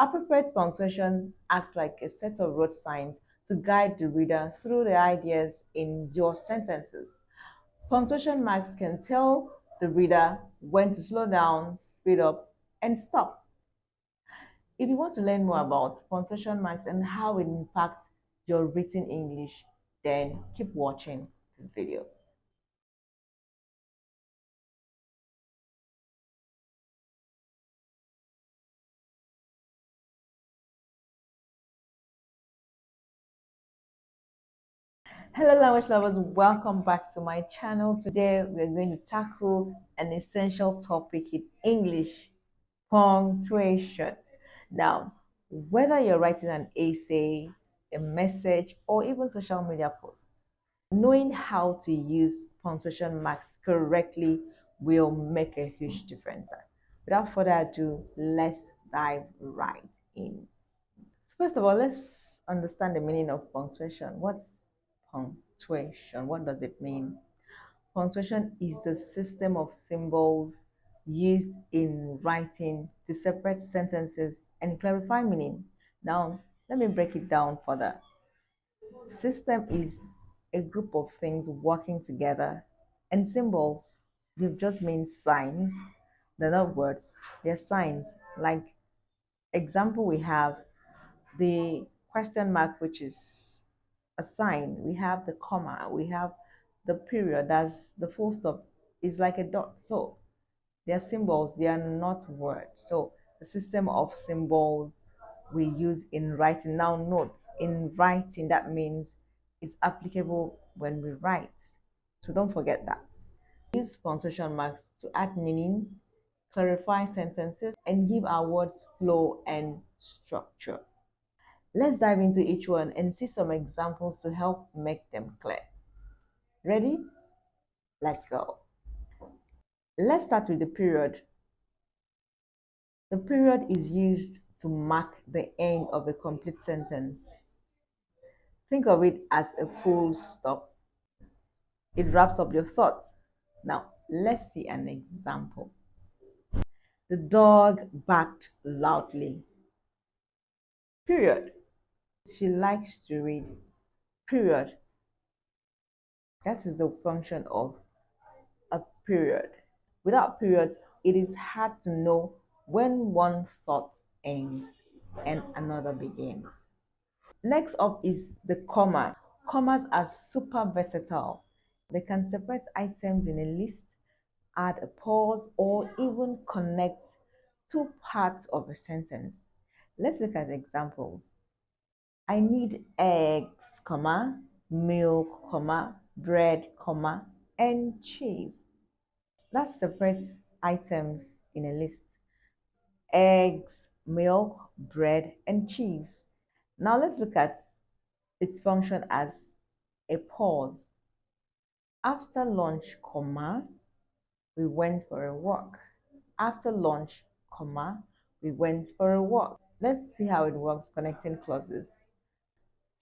Appropriate punctuation acts like a set of road signs to guide the reader through the ideas in your sentences. Punctuation marks can tell the reader when to slow down, speed up, and stop. If you want to learn more about punctuation marks and how it impacts your written English, then keep watching this video. Hello language lovers, welcome back to my channel. Today we're going to tackle an essential topic in English, punctuation. Now, whether you're writing an essay, a message, or even social media posts, knowing how to use punctuation marks correctly will make a huge difference. Without further ado, let's dive right in. First of all, let's understand the meaning of punctuation. What's punctuation? What does it mean? Punctuation is the system of symbols used in writing to separate sentences and clarify meaning. Now, let me break it down further. System is a group of things working together, and symbols, they just mean signs. They're not words, they're signs. Like example, we have the question mark, which is a sign. We have the comma, we have the period, that's the full stop, is like a dot. So they are symbols, they are not words. So the system of symbols we use in writing. Now note, in writing, that means it's applicable when we write. So don't forget that. Use punctuation marks to add meaning, clarify sentences, and give our words flow and structure. Let's dive into each one and see some examples to help make them clear. Ready? Let's go. Let's start with the period. The period is used to mark the end of a complete sentence. Think of it as a full stop. It wraps up your thoughts. Now, let's see an example. The dog barked loudly. Period. She likes to read. Period. That is the function of a period. Without periods, it is hard to know when one thought ends and another begins. Next up is the comma. Commas are super versatile. They can separate items in a list, add a pause, or even connect two parts of a sentence. Let's look at examples. I need eggs, comma, milk, comma, bread, comma, and cheese. That separates items in a list. Eggs, milk, bread, and cheese. Now let's look at its function as a pause. After lunch, comma, we went for a walk. After lunch, comma, we went for a walk. Let's see how it works connecting clauses.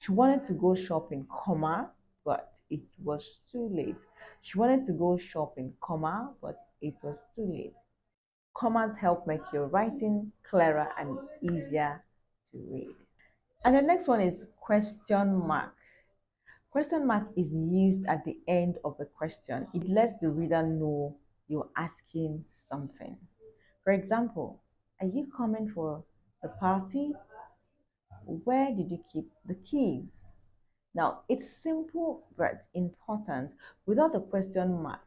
She wanted to go shopping, comma, but it was too late. She wanted to go shopping, comma, but it was too late. Commas help make your writing clearer and easier to read. And the next one is question mark. Question mark is used at the end of a question. It lets the reader know you're asking something. For example, are you coming for the party? Where did you keep the keys? Now, it's simple but important. Without the question mark,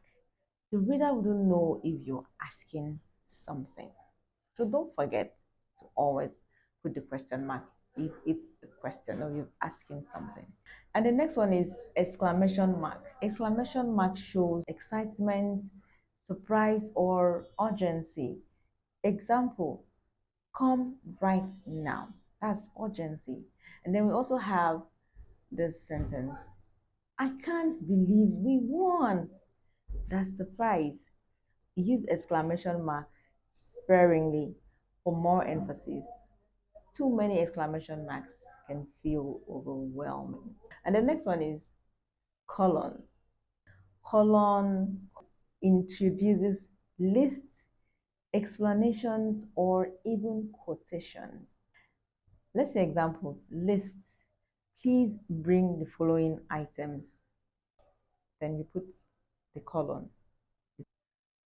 the reader wouldn't know if you're asking something. So don't forget to always put the question mark if it's a question or you're asking something. And the next one is exclamation mark. Exclamation mark shows excitement, surprise, or urgency. Example, come right now. That's urgency. And then we also have this sentence, I can't believe we won. That's surprise. Use exclamation mark sparingly for more emphasis. Too many exclamation marks can feel overwhelming. And the next one is colon. Colon introduces lists, explanations, or even quotations. Let's say examples. List. Please bring the following items. Then you put the colon.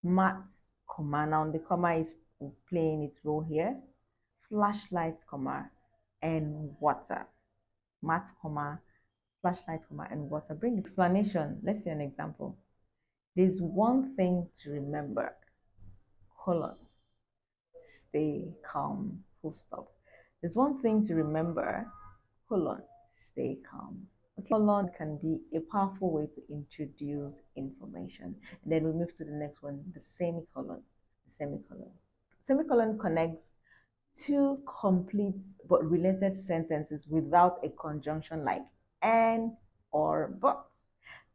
Maths, comma. Now the comma is playing its role here. Flashlight, comma, and water. Maths, comma, flashlight, comma, and water. Bring explanation. Let's see an example. There's one thing to remember. Colon. Stay calm. Full stop. There's one thing to remember. Colon. Stay calm. Okay, colon can be a powerful way to introduce information. And then we move to the next one, the semicolon. The semicolon. Semicolon connects two complete but related sentences without a conjunction like and or but.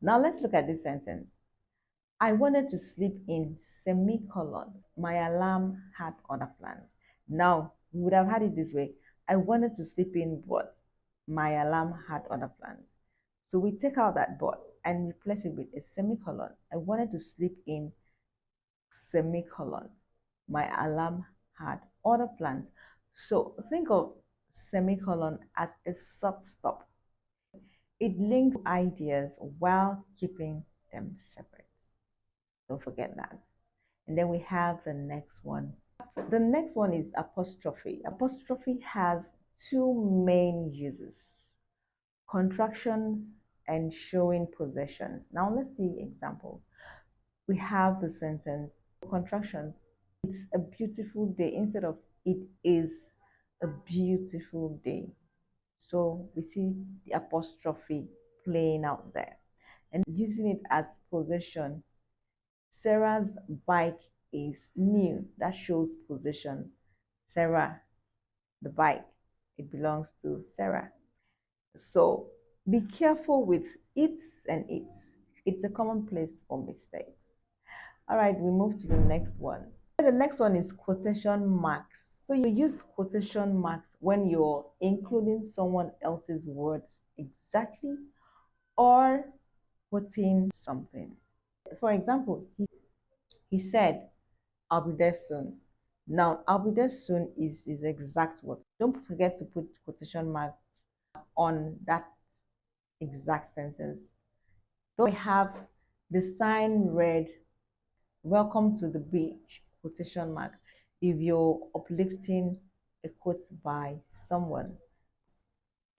Now let's look at this sentence. I wanted to sleep in semicolon. My alarm had other plans. Now, we would have had it this way. I wanted to sleep in but my alarm had other plans. So we take out that but and replace it with a semicolon. I wanted to sleep in semicolon. My alarm had other plans. So think of semicolon as a soft stop. It links ideas while keeping them separate. Don't forget that. And then we have the next one. The next one is apostrophe. Apostrophe has two main uses: contractions and showing possessions. Now let's see examples. We have the sentence contractions. It's a beautiful day instead of it is a beautiful day. So we see the apostrophe playing out there and using it as possession. Sarah's bike is new. That shows possession. Sarah, the bike, it belongs to Sarah. So be careful with its and its. It's a common place for mistakes. All right, we move to the next one. The next one is quotation marks. So you use quotation marks when you're including someone else's words exactly or quoting something. For example, he said, I'll be there soon. Now, I'll be there soon is exact word. Don't forget to put quotation mark on that exact sentence. So we have the sign read, welcome to the beach, quotation mark. If you're uplifting a quote by someone,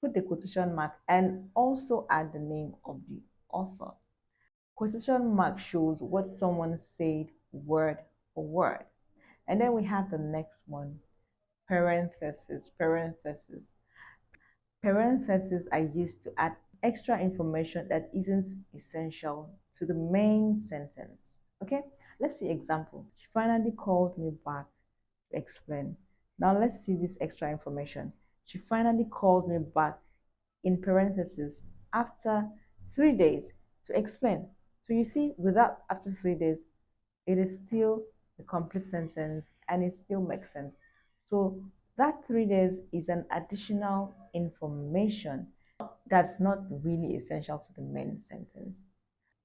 put the quotation mark and also add the name of the author. Quotation mark shows what someone said word for word. And then we have the next one, parentheses. Parentheses are used to add extra information that isn't essential to the main sentence. Okay, let's see example. She finally called me back to explain. Now let's see this extra information. She finally called me back in parentheses after 3 days to explain. So you see, without after 3 days, it is still a complete sentence and it still makes sense. So that 3 days is an additional information that's not really essential to the main sentence.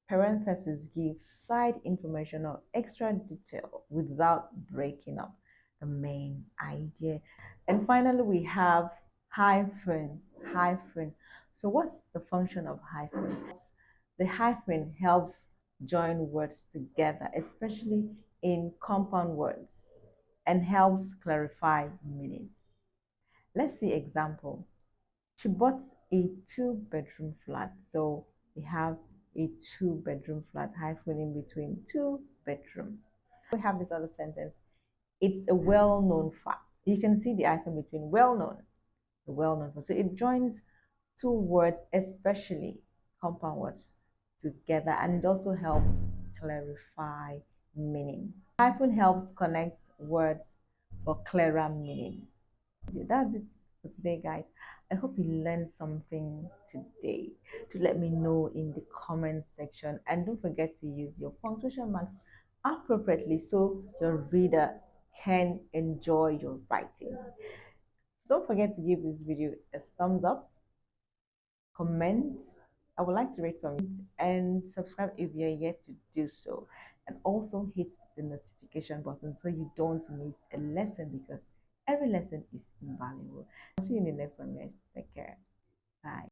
Parentheses give side information or extra detail without breaking up the main idea. And finally, we have hyphen. Hyphen. So what's the function of hyphen? The hyphen helps join words together, especially in compound words, and helps clarify meaning. Let's see example. She bought a two-bedroom flat. So we have a two-bedroom flat, hyphen in between two-bedroom. We have this other sentence. It's a well-known fact. You can see the hyphen between well-known, the well-known. So it joins two words, especially compound words, together, and it also helps clarify meaning. Hyphen helps connect words for clearer meaning. That's it for today, guys. I hope you learned something today. To let me know in the comment section, and don't forget to use your punctuation marks appropriately so your reader can enjoy your writing. Don't forget to give this video a thumbs up, comment. I would like to rate from it, and subscribe if you're yet to do so, and also hit the notification button so you don't miss a lesson, because Every lesson is invaluable. I'll see you in the next one, guys. Take care. Bye.